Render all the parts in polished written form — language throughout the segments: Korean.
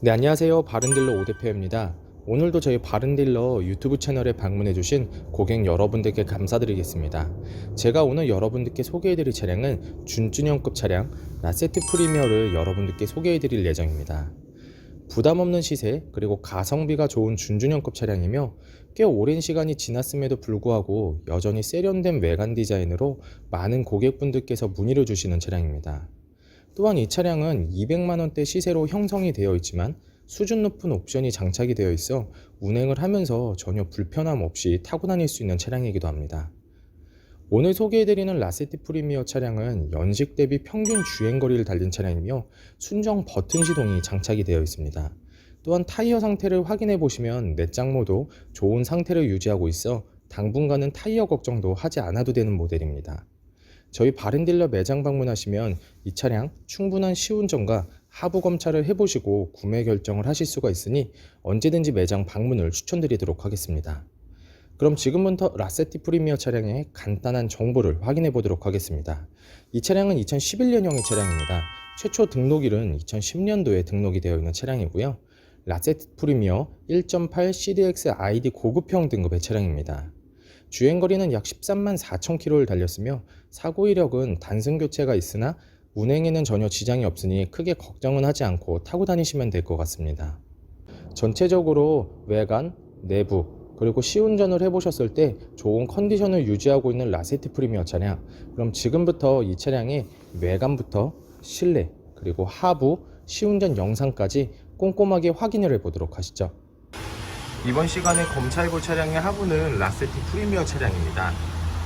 네, 안녕하세요. 바른딜러 오대표입니다. 오늘도 저희 바른딜러 유튜브 채널에 방문해주신 고객 여러분들께 감사드리겠습니다. 제가 오늘 여러분들께 소개해드릴 차량은 준준형급 차량 라세트 프리미어를 여러분들께 소개해드릴 예정입니다. 부담없는 시세 그리고 가성비가 좋은 준준형급 차량이며 꽤 오랜 시간이 지났음에도 불구하고 여전히 세련된 외관 디자인으로 많은 고객분들께서 문의를 주시는 차량입니다. 또한 이 차량은 200만원대 시세로 형성이 되어 있지만 수준 높은 옵션이 장착이 되어 있어 운행을 하면서 전혀 불편함 없이 타고 다닐 수 있는 차량이기도 합니다. 오늘 소개해드리는 라세티 프리미어 차량은 연식 대비 평균 주행거리를 달린 차량이며 순정 버튼 시동이 장착이 되어 있습니다. 또한 타이어 상태를 확인해 보시면 내장모도 좋은 상태를 유지하고 있어 당분간은 타이어 걱정도 하지 않아도 되는 모델입니다. 저희 바른딜러 매장 방문하시면 이 차량 충분한 시운전과 하부 검찰을 해보시고 구매 결정을 하실 수가 있으니 언제든지 매장 방문을 추천드리도록 하겠습니다. 그럼 지금부터 라세티 프리미어 차량의 간단한 정보를 확인해 보도록 하겠습니다. 이 차량은 2011년형의 차량입니다. 최초 등록일은 2010년도에 등록이 되어 있는 차량이고요. 라세티 프리미어 1.8 CDX ID 고급형 등급의 차량입니다. 주행거리는 약 13만 4천 km를 달렸으며 사고 이력은 단순 교체가 있으나 운행에는 전혀 지장이 없으니 크게 걱정은 하지 않고 타고 다니시면 될 것 같습니다. 전체적으로 외관, 내부, 그리고 시운전을 해보셨을 때 좋은 컨디션을 유지하고 있는 라세티 프리미어 차량. 그럼 지금부터 이 차량의 외관부터 실내, 그리고 하부, 시운전 영상까지 꼼꼼하게 확인을 해보도록 하시죠. 이번 시간에 검사해볼 차량의 하부는 라세티 프리미어 차량입니다.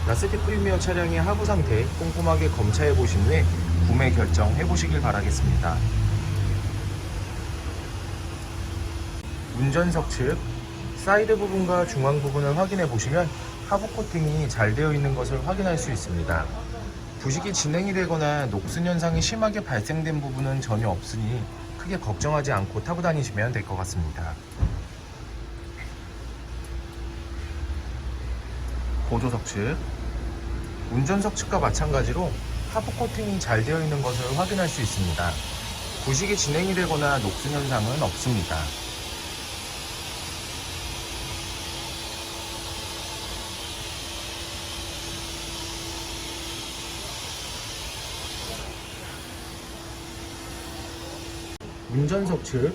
라세티 프리미어 차량의 하부 상태 꼼꼼하게 검사해보신 후에 구매 결정해보시길 바라겠습니다. 운전석 측 사이드 부분과 중앙 부분을 확인해보시면 하부 코팅이 잘 되어 있는 것을 확인할 수 있습니다. 부식이 진행이 되거나 녹슨 현상이 심하게 발생된 부분은 전혀 없으니 크게 걱정하지 않고 타고 다니시면 될 것 같습니다. 보조석 측, 운전석 측과 마찬가지로 하부 코팅이 잘 되어 있는 것을 확인할 수 있습니다. 부식이 진행이 되거나 녹슨 현상은 없습니다. 운전석 측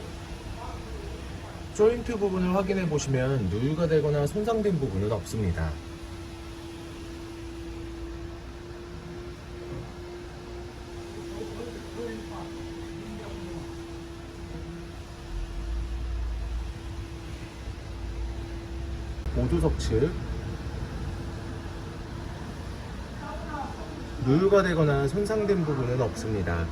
조인트 부분을 확인해 보시면 누유가 되거나 손상된 부분은 없습니다. 보조석 측 누유가 되거나 손상된 부분은 없습니다.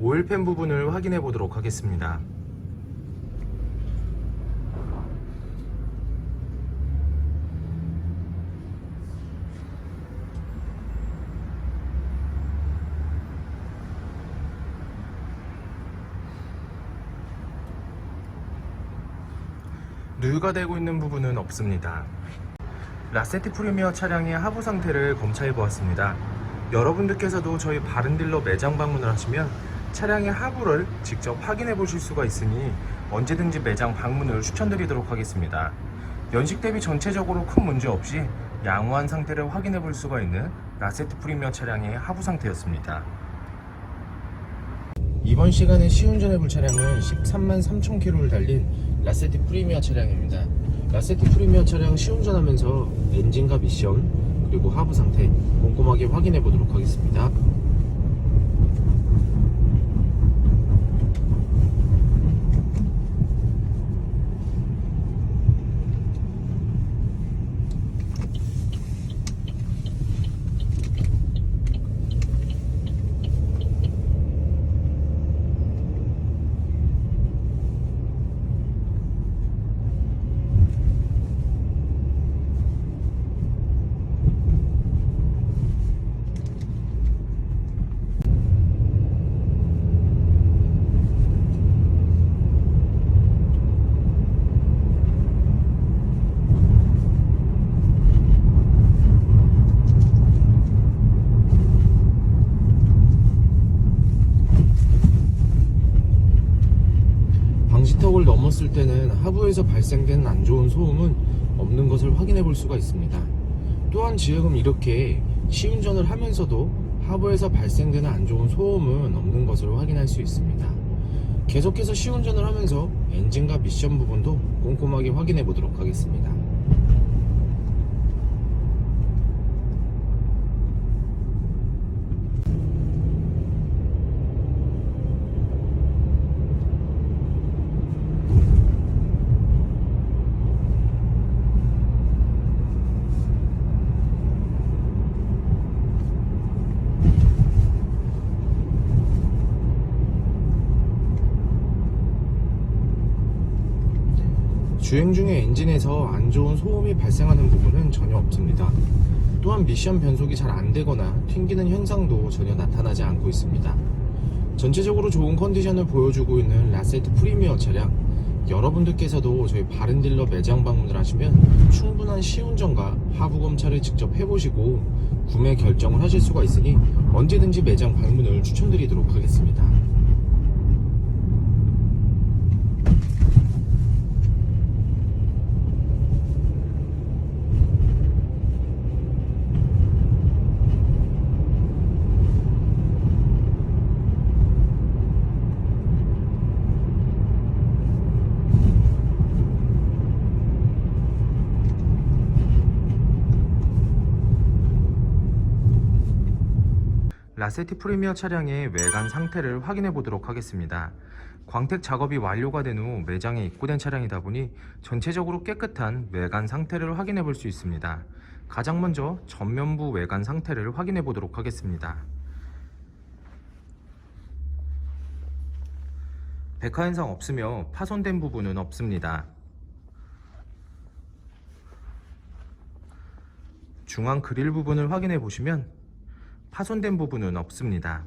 오일팬 부분을 확인해 보도록 하겠습니다. 누유가 되고 있는 부분은 없습니다. 라세티 프리미어 차량의 하부 상태를 검사해 보았습니다. 여러분들께서도 저희 바른딜러 매장 방문을 하시면 차량의 하부를 직접 확인해 보실 수가 있으니 언제든지 매장 방문을 추천드리도록 하겠습니다. 연식 대비 전체적으로 큰 문제 없이 양호한 상태를 확인해 볼 수가 있는 라세티 프리미어 차량의 하부 상태였습니다. 이번 시간에 시운전해 볼 차량은 13만 3천 km를 달린 라세티 프리미어 차량입니다. 라세티 프리미어 차량 시운전하면서 엔진과 미션 그리고 하부 상태 꼼꼼하게 확인해 보도록 하겠습니다. 멈췄을 때는 하부에서 발생되는 안 좋은 소음은 없는 것을 확인해 볼 수가 있습니다. 또한 지금 이렇게 시운전을 하면서도 하부에서 발생되는 안 좋은 소음은 없는 것을 확인할 수 있습니다. 계속해서 시운전을 하면서 엔진과 미션 부분도 꼼꼼하게 확인해 보도록 하겠습니다. 주행 중에 엔진에서 안 좋은 소음이 발생하는 부분은 전혀 없습니다. 또한 미션 변속이 잘 안되거나 튕기는 현상도 전혀 나타나지 않고 있습니다. 전체적으로 좋은 컨디션을 보여주고 있는 라세트 프리미어 차량, 여러분들께서도 저희 바른딜러 매장 방문을 하시면 충분한 시운전과 하부 검찰을 직접 해보시고 구매 결정을 하실 수가 있으니 언제든지 매장 방문을 추천드리도록 하겠습니다. 라세티 프리미어 차량의 외관 상태를 확인해 보도록 하겠습니다. 광택 작업이 완료가 된 후 매장에 입고된 차량이다 보니 전체적으로 깨끗한 외관 상태를 확인해 볼 수 있습니다. 가장 먼저 전면부 외관 상태를 확인해 보도록 하겠습니다. 백화 현상 없으며 파손된 부분은 없습니다. 중앙 그릴 부분을 확인해 보시면 파손된 부분은 없습니다.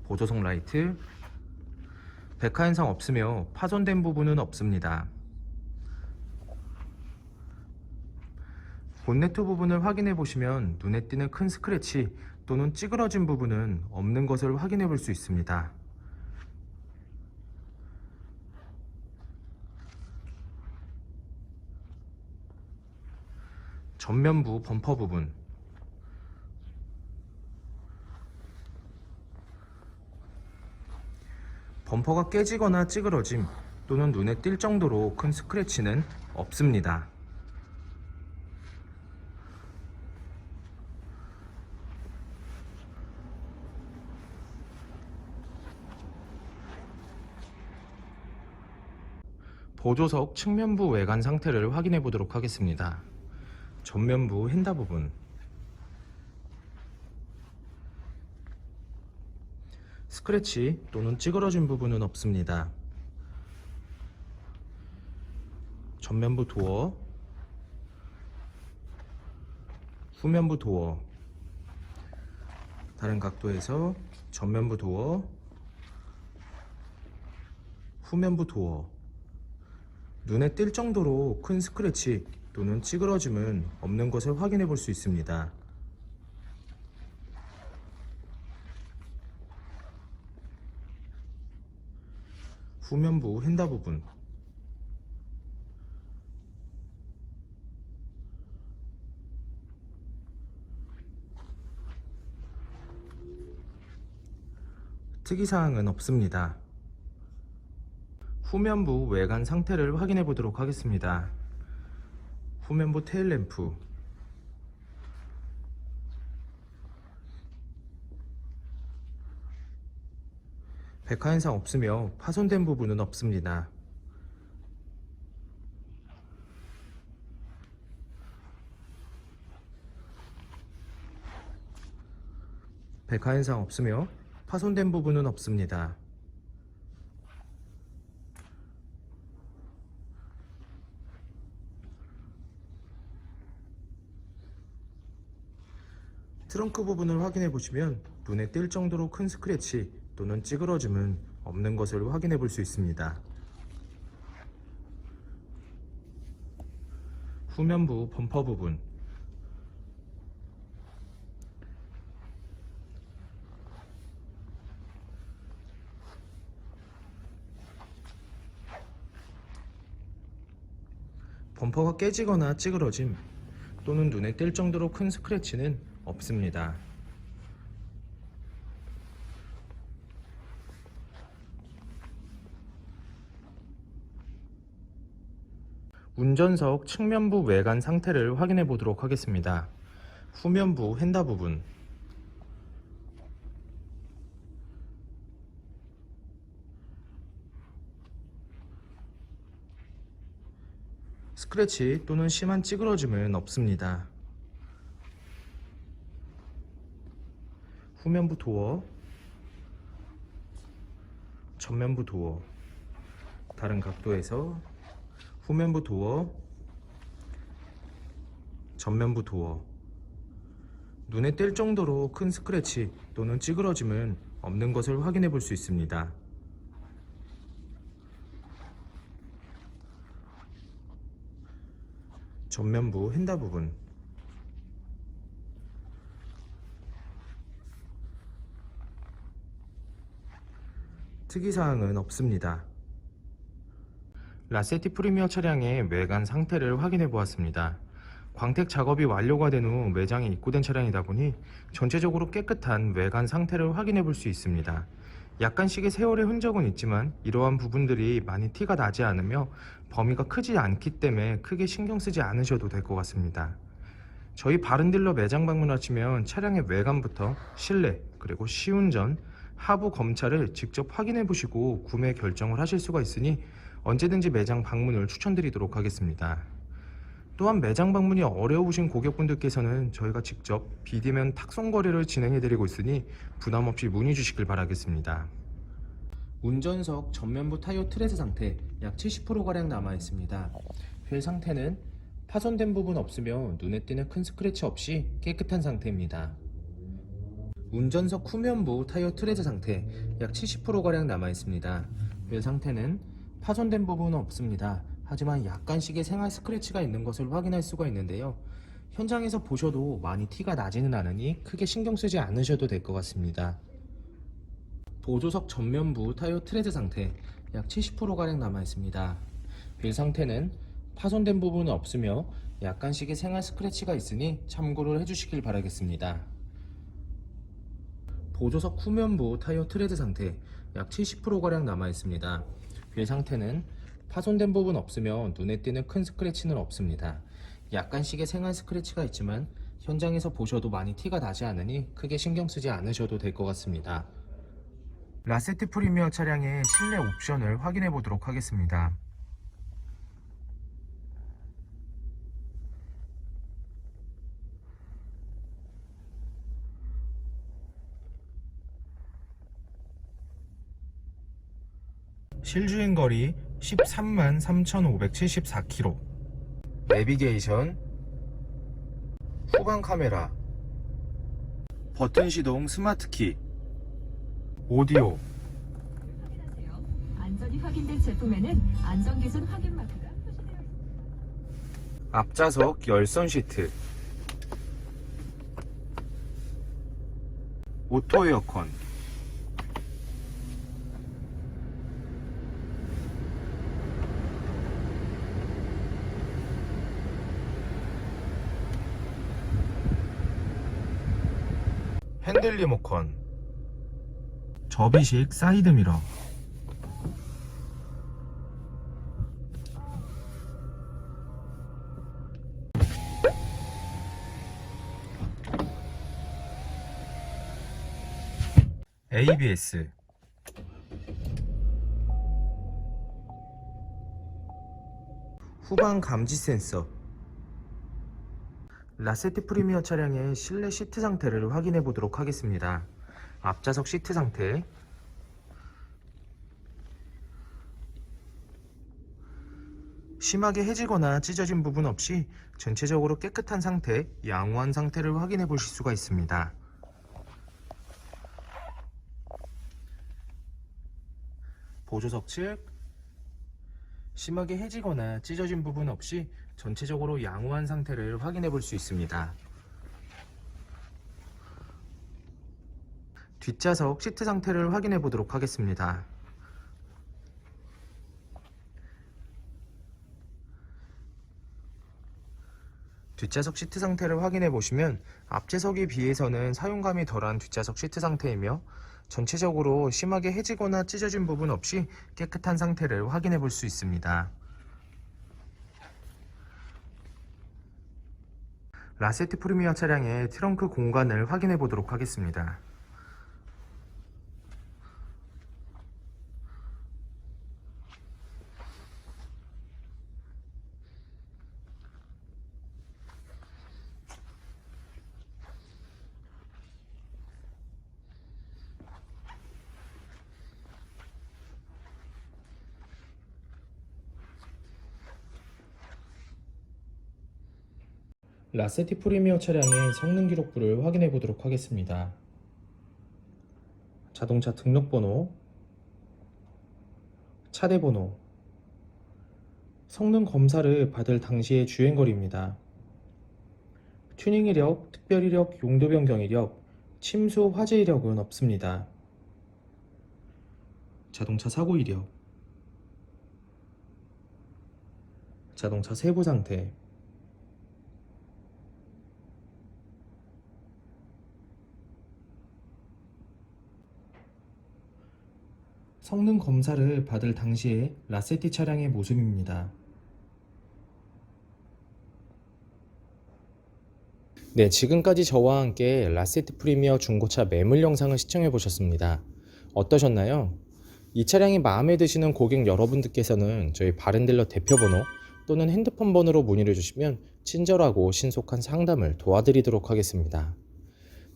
보조석 라이트, 백화 현상 없으며 파손된 부분은 없습니다. 본네트 부분을 확인해 보시면 눈에 띄는 큰 스크래치 또는 찌그러진 부분은 없는 것을 확인해 볼 수 있습니다. 전면부 범퍼 부분, 범퍼가 깨지거나 찌그러짐 또는 눈에 띌 정도로 큰 스크래치는 없습니다. 보조석 측면부 외관 상태를 확인해 보도록 하겠습니다. 전면부 핸다 부분, 스크래치 또는 찌그러진 부분은 없습니다. 전면부 도어, 후면부 도어, 다른 각도에서 전면부 도어, 후면부 도어, 눈에 띌 정도로 큰 스크래치 또는 찌그러짐은 없는 것을 확인해 볼 수 있습니다. 후면부 핸다 부분, 특이사항은 없습니다. 후면부 외관 상태를 확인해 보도록 하겠습니다. 후면부 테일램프, 백화 현상 없으며 파손된 부분은 없습니다. 백화 현상 없으며 파손된 부분은 없습니다. 트렁크 부분을 확인해 보시면 눈에 띌 정도로 큰 스크래치 또는 찌그러짐은 없는 것을 확인해 볼 수 있습니다. 후면부 범퍼 부분, 범퍼가 깨지거나 찌그러짐 또는 눈에 띌 정도로 큰 스크래치는 없습니다. 운전석 측면부 외관 상태를 확인해 보도록 하겠습니다. 후면부 휀다 부분, 스크래치 또는 심한 찌그러짐은 없습니다. 후면부 도어, 전면부 도어, 다른 각도에서 후면부 도어, 전면부 도어, 눈에 띌 정도로 큰 스크래치 또는 찌그러짐은 없는 것을 확인해 볼 수 있습니다. 전면부 휀다 부분, 특이사항은 없습니다. 라세티 프리미어 차량의 외관 상태를 확인해 보았습니다. 광택 작업이 완료가 된 후 매장에 입고된 차량이다 보니 전체적으로 깨끗한 외관 상태를 확인해 볼 수 있습니다. 약간씩의 세월의 흔적은 있지만 이러한 부분들이 많이 티가 나지 않으며 범위가 크지 않기 때문에 크게 신경 쓰지 않으셔도 될 것 같습니다. 저희 바른딜러 매장 방문하시면 차량의 외관부터 실내 그리고 시운전, 하부 검차를 직접 확인해 보시고 구매 결정을 하실 수가 있으니 언제든지 매장 방문을 추천드리도록 하겠습니다. 또한 매장 방문이 어려우신 고객분들께서는 저희가 직접 비대면 탁송 거래를 진행해 드리고 있으니 부담 없이 문의 주시길 바라겠습니다. 운전석 전면부 타이어 트레스 상태 약 70%가량 남아 있습니다. 휠 상태는 파손된 부분 없으며 눈에 띄는 큰 스크래치 없이 깨끗한 상태입니다. 운전석 후면부 타이어 트레스 상태 약 70%가량 남아 있습니다. 휠 상태는 파손된 부분은 없습니다. 하지만 약간씩의 생활 스크래치가 있는 것을 확인할 수가 있는데요. 현장에서 보셔도 많이 티가 나지는 않으니 크게 신경 쓰지 않으셔도 될 것 같습니다. 보조석 전면부 타이어 트레드 상태 약 70%가량 남아 있습니다. 휠 상태는 파손된 부분은 없으며 약간씩의 생활 스크래치가 있으니 참고를 해주시길 바라겠습니다. 보조석 후면부 타이어 트레드 상태 약 70%가량 남아 있습니다. 휠 상태는 파손된 부분 없으며 눈에 띄는 큰 스크래치는 없습니다. 약간씩의 생활 스크래치가 있지만 현장에서 보셔도 많이 티가 나지 않으니 크게 신경 쓰지 않으셔도 될 것 같습니다. 라세티 프리미어 차량의 실내 옵션을 확인해 보도록 하겠습니다. 실주행거리 13만 3,574km, 내비게이션, 후방 카메라, 버튼 시동 스마트키, 오디오. 확인하세요. 안전이 확인된 제품에는 안전기준 확인 마크가 표시되어 있습니다. 앞좌석 열선 시트, 오토 에어컨, 핸들 리모컨, 접이식 사이드미러, ABS, 후방 감지 센서. 라세티 프리미어 차량의 실내 시트 상태를 확인해 보도록 하겠습니다. 앞좌석 시트 상태, 심하게 해지거나 찢어진 부분 없이 전체적으로 깨끗한 상태, 양호한 상태를 확인해 보실 수가 있습니다. 보조석 측, 심하게 해지거나 찢어진 부분 없이 전체적으로 양호한 상태를 확인해 볼 수 있습니다. 뒷좌석 시트 상태를 확인해 보도록 하겠습니다. 뒷좌석 시트 상태를 확인해 보시면 앞좌석에 비해서는 사용감이 덜한 뒷좌석 시트 상태이며 전체적으로 심하게 해지거나 찢어진 부분 없이 깨끗한 상태를 확인해 볼 수 있습니다. 라세티 프리미어 차량의 트렁크 공간을 확인해 보도록 하겠습니다. 라세티 프리미어 차량의 성능 기록부를 확인해 보도록 하겠습니다. 자동차 등록번호, 차대번호, 성능 검사를 받을 당시의 주행거리입니다. 튜닝 이력, 특별 이력, 용도 변경 이력, 침수 화재 이력은 없습니다. 자동차 사고 이력, 자동차 세부 상태, 성능 검사를 받을 당시의 라세티 차량의 모습입니다. 네, 지금까지 저와 함께 라세티 프리미어 중고차 매물 영상을 시청해 보셨습니다. 어떠셨나요? 이 차량이 마음에 드시는 고객 여러분들께서는 저희 바른딜러 대표번호 또는 핸드폰 번호로 문의를 주시면 친절하고 신속한 상담을 도와드리도록 하겠습니다.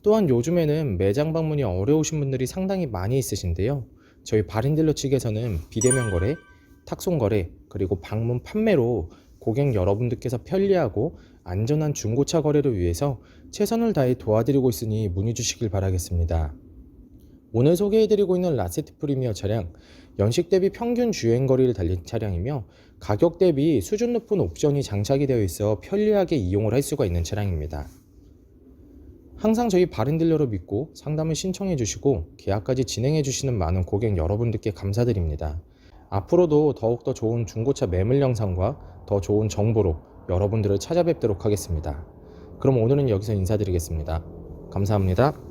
또한 요즘에는 매장 방문이 어려우신 분들이 상당히 많이 있으신데요. 저희 바른딜러 측에서는 비대면 거래, 탁송 거래, 그리고 방문 판매로 고객 여러분들께서 편리하고 안전한 중고차 거래를 위해서 최선을 다해 도와드리고 있으니 문의 주시길 바라겠습니다. 오늘 소개해드리고 있는 라세티 프리미어 차량, 연식 대비 평균 주행거리를 달린 차량이며 가격 대비 수준 높은 옵션이 장착이 되어 있어 편리하게 이용을 할 수가 있는 차량입니다. 항상 저희 바른딜러를 믿고 상담을 신청해 주시고 계약까지 진행해 주시는 많은 고객 여러분들께 감사드립니다. 앞으로도 더욱더 좋은 중고차 매물 영상과 더 좋은 정보로 여러분들을 찾아뵙도록 하겠습니다. 그럼 오늘은 여기서 인사드리겠습니다. 감사합니다.